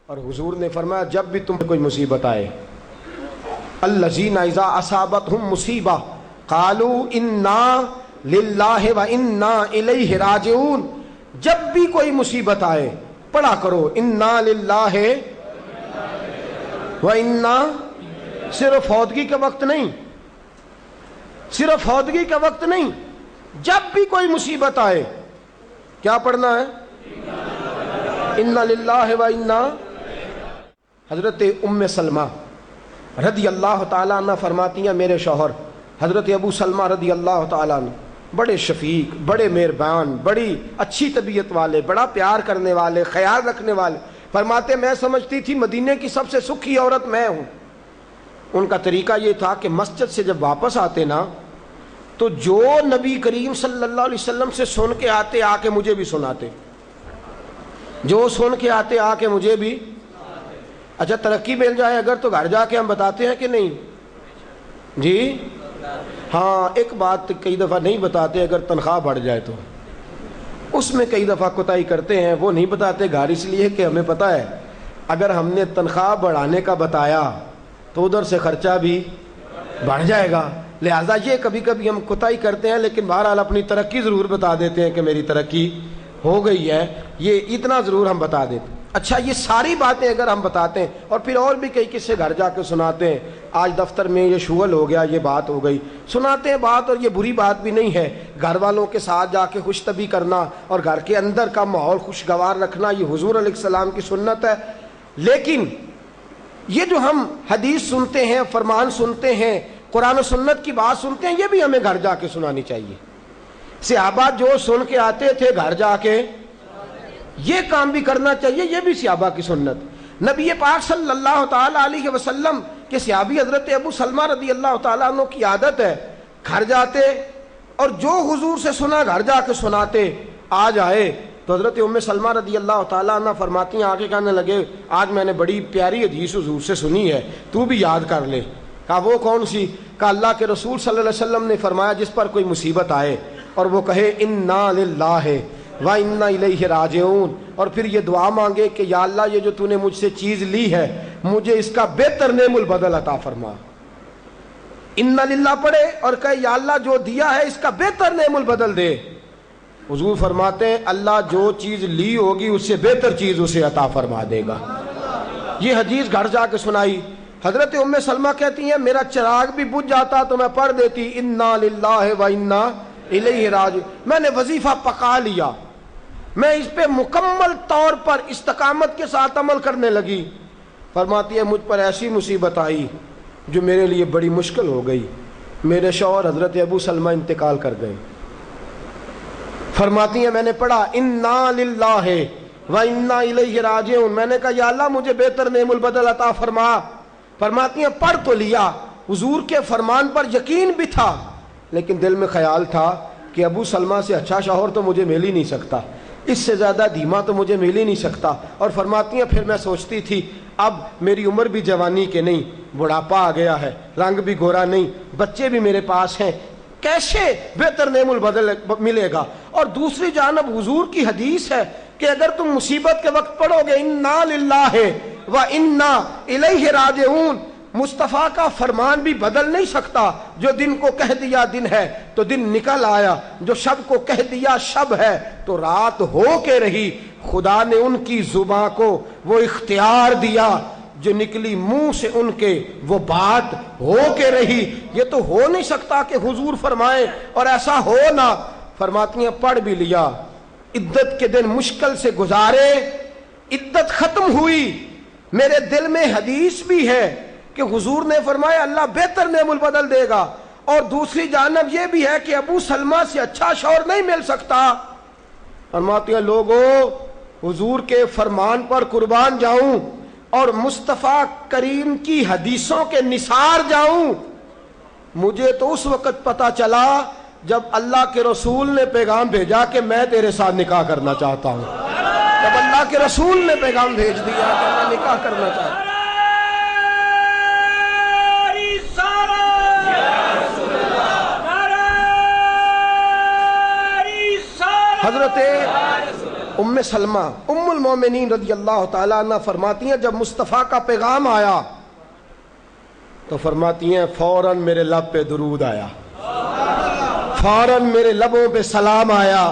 اور حضور نے فرمایا جب بھی تم کوئی مصیبت آئے، الذین اذا اصابتہم مصیبہ قالوا انا للہ و انا الیہ راجعون، جب بھی کوئی مصیبت آئے پڑھا کرو انا للہ و انا، صرف فوتگی کا وقت نہیں، صرف فوتگی کا وقت نہیں، جب بھی کوئی مصیبت آئے کیا پڑھنا ہے؟ انا للہ و انا۔ حضرت ام سلمہ رضی اللہ تعالیٰ عنہ فرماتی ہیں میرے شوہر حضرت ابو سلمہ رضی اللہ تعالیٰ عنہ بڑے شفیق، بڑے مہربان، بڑی اچھی طبیعت والے، بڑا پیار کرنے والے، خیال رکھنے والے، فرماتے میں سمجھتی تھی مدینے کی سب سے سکھی عورت میں ہوں۔ ان کا طریقہ یہ تھا کہ مسجد سے جب واپس آتے نا تو جو نبی کریم صلی اللہ علیہ وسلم سے سن کے آتے آ کے مجھے بھی سناتے، جو سن کے آتے آ کے مجھے بھی۔ اچھا ترقی مل جائے اگر تو گھر جا کے ہم بتاتے ہیں کہ نہیں جی؟ ہاں ایک بات کئی دفعہ نہیں بتاتے، اگر تنخواہ بڑھ جائے تو اس میں کئی دفعہ کوتاہی کرتے ہیں، وہ نہیں بتاتے گھر اس لیے کہ ہمیں پتہ ہے اگر ہم نے تنخواہ بڑھانے کا بتایا تو ادھر سے خرچہ بھی بڑھ جائے گا، لہٰذا یہ کبھی کبھی ہم کوتاہی کرتے ہیں، لیکن بہرحال اپنی ترقی ضرور بتا دیتے ہیں کہ میری ترقی ہو گئی ہے، یہ اتنا ضرور ہم بتا دیتے ہیں۔ اچھا یہ ساری باتیں اگر ہم بتاتے ہیں اور پھر اور بھی کئی قصے گھر جا کے سناتے ہیں، آج دفتر میں یہ شغل ہو گیا، یہ بات ہو گئی، سناتے ہیں بات، اور یہ بری بات بھی نہیں ہے، گھر والوں کے ساتھ جا کے خوش طبی کرنا اور گھر کے اندر کا ماحول خوشگوار رکھنا یہ حضور علیہ السلام کی سنت ہے۔ لیکن یہ جو ہم حدیث سنتے ہیں، فرمان سنتے ہیں، قرآن و سنت کی بات سنتے ہیں، یہ بھی ہمیں گھر جا کے سنانی چاہیے۔ صحابہ جو سن کے آتے تھے گھر جا کے یہ کام بھی کرنا چاہیے، یہ بھی صحابہ کی سنت۔ نبی پاک صلی اللہ تعالیٰ علیہ وسلم کے صحابی حضرت ابو سلمہ رضی اللہ تعالیٰ عنہ کی عادت ہے گھر جاتے اور جو حضور سے سنا گھر جا کے سناتے، آج آئے تو حضرت ام سلمہ رضی اللہ تعالیٰ عنہ فرماتی ہیں، آگے کہنے لگے آج میں نے بڑی پیاری حدیث حضور سے سنی ہے، تو بھی یاد کر لے۔ کہا وہ کون سی؟ کہا اللہ کے رسول صلی اللہ علیہ وسلم نے فرمایا جس پر کوئی مصیبت آئے اور وہ کہے انا للہ وَإِنَّا إِلَيْهِ رَاجِعُونَ، اور پھر یہ دعا مانگے کہ یا اللہ یہ جو تو نے مجھ سے چیز لی ہے مجھے اس کا بہتر نعم البدل عطا فرما۔ اِنَّا لِلَّہ پڑھے اور کہے یا اللہ جو دیا ہے اس کا بہتر نعم البدل دے۔ حضور فرماتے ہیں اللہ جو چیز لی ہوگی اس سے بہتر چیز اسے عطا فرما دے گا۔ یہ حدیث گھر جا کے سنائی۔ حضرت ام سلمہ کہتی ہیں میرا چراغ بھی بجھ جاتا تو میں پڑھ دیتی اِنَّا لِلَّهِ وَإِنَّا إِلَيْهِ رَاجِعُونَ۔ میں نے وظیفہ پکا لیا، میں اس پہ مکمل طور پر استقامت کے ساتھ عمل کرنے لگی۔ فرماتی ہے مجھ پر ایسی مصیبت آئی جو میرے لیے بڑی مشکل ہو گئی، میرے شوہر حضرت ابو سلمہ انتقال کر گئے۔ فرماتی ہیں میں نے پڑھا انا للہ و انا الیہ راجعون، میں نے کہا یا اللہ مجھے بہتر نعم البدل عطا فرما۔ فرماتی ہیں پڑھ تو لیا، حضور کے فرمان پر یقین بھی تھا، لیکن دل میں خیال تھا کہ ابو سلمہ سے اچھا شوہر تو مجھے مل ہی نہیں سکتا، اس سے زیادہ دھیما تو مجھے مل ہی نہیں سکتا۔ اور فرماتی ہیں پھر میں سوچتی تھی اب میری عمر بھی جوانی کے نہیں، بڑھاپا آ گیا ہے، رنگ بھی گورا نہیں، بچے بھی میرے پاس ہیں، کیسے بہتر نعم البدل ملے گا؟ اور دوسری جانب حضور کی حدیث ہے کہ اگر تم مصیبت کے وقت پڑھو گے انا للہ و انا الیہ راجعون، مصطفیٰ کا فرمان بھی بدل نہیں سکتا۔ جو دن کو کہہ دیا دن ہے تو دن نکل آیا، جو شب کو کہہ دیا شب ہے تو رات ہو کے رہی۔ خدا نے ان کی زباں کو وہ اختیار دیا جو نکلی منہ سے ان کے وہ بات ہو کے رہی۔ یہ تو ہو نہیں سکتا کہ حضور فرمائے اور ایسا ہو نہ۔ فرماتی ہیں پڑھ بھی لیا، عدت کے دن مشکل سے گزارے، عدت ختم ہوئی، میرے دل میں حدیث بھی ہے کہ حضور نے فرمایا اللہ بہتر نعم البدل دے گا، اور دوسری جانب یہ بھی ہے کہ ابو سلمہ سے اچھا شوہر نہیں مل سکتا۔ فرماتی ہیں لوگوں حضور کے فرمان پر قربان جاؤں اور مصطفیٰ کریم کی حدیثوں کے نثار جاؤں۔ مجھے تو اس وقت پتا چلا جب اللہ کے رسول نے پیغام بھیجا کہ میں تیرے ساتھ نکاح کرنا چاہتا ہوں، جب اللہ کے رسول نے پیغام بھیج دیا کہ میں نکاح کرنا چاہتا ہوں۔ ام سلمہ ام المومنین رضی اللہ تعالیٰ عنہ فرماتی ہیں جب مصطفیٰ کا پیغام آیا تو فرماتی ہیں فوراً میرے لب پہ درود آیا، فوراً میرے لبوں پہ سلام آیا۔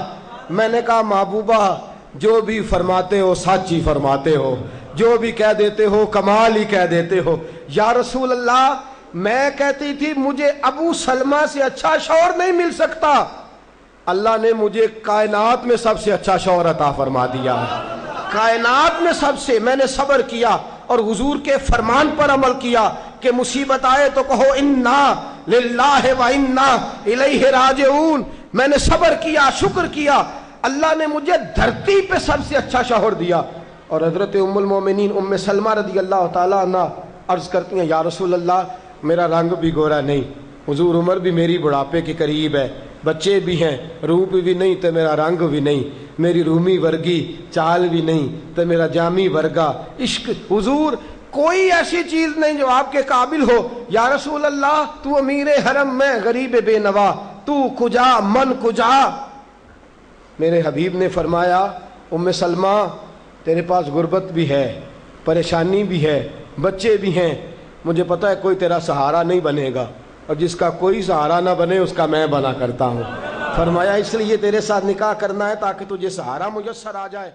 میں نے کہا محبوبہ جو بھی فرماتے ہو سچ ہی فرماتے ہو، جو بھی کہہ دیتے ہو کمال ہی کہہ دیتے ہو۔ یا رسول اللہ میں کہتی تھی مجھے ابو سلمہ سے اچھا شوہر نہیں مل سکتا، اللہ نے مجھے کائنات میں سب سے اچھا شوہر عطا فرما دیا، کائنات میں سب سے۔ میں نے صبر کیا اور حضور کے فرمان پر عمل کیا کہ مصیبت آئے تو کہو انا للہ و انا الیہ راجعون۔ میں نے صبر کیا، شکر کیا، اللہ نے مجھے دھرتی پہ سب سے اچھا شوہر دیا۔ اور حضرت ام المومنین ام سلمہ رضی اللہ تعالیٰ عنہ عرض کرتی ہیں یا رسول اللہ میرا رنگ بھی گورا نہیں، حضور عمر بھی میری بڑھاپے کے قریب ہے، بچے بھی ہیں، روپ بھی نہیں تو میرا رنگ بھی نہیں، میری رومی ورگی چال بھی نہیں تو میرا جامی ورگا عشق، حضور کوئی ایسی چیز نہیں جو آپ کے قابل ہو۔ یا رسول اللہ تو امیر حرم میں غریب بے نوا، تو کجا من کجا۔ میرے حبیب نے فرمایا ام سلمہ تیرے پاس غربت بھی ہے، پریشانی بھی ہے، بچے بھی ہیں، مجھے پتا ہے کوئی تیرا سہارا نہیں بنے گا، اور جس کا کوئی سہارا نہ بنے اس کا میں بنا کرتا ہوں۔ فرمایا اس لیے تیرے ساتھ نکاح کرنا ہے تاکہ تجھے سہارا میسر آ جائے۔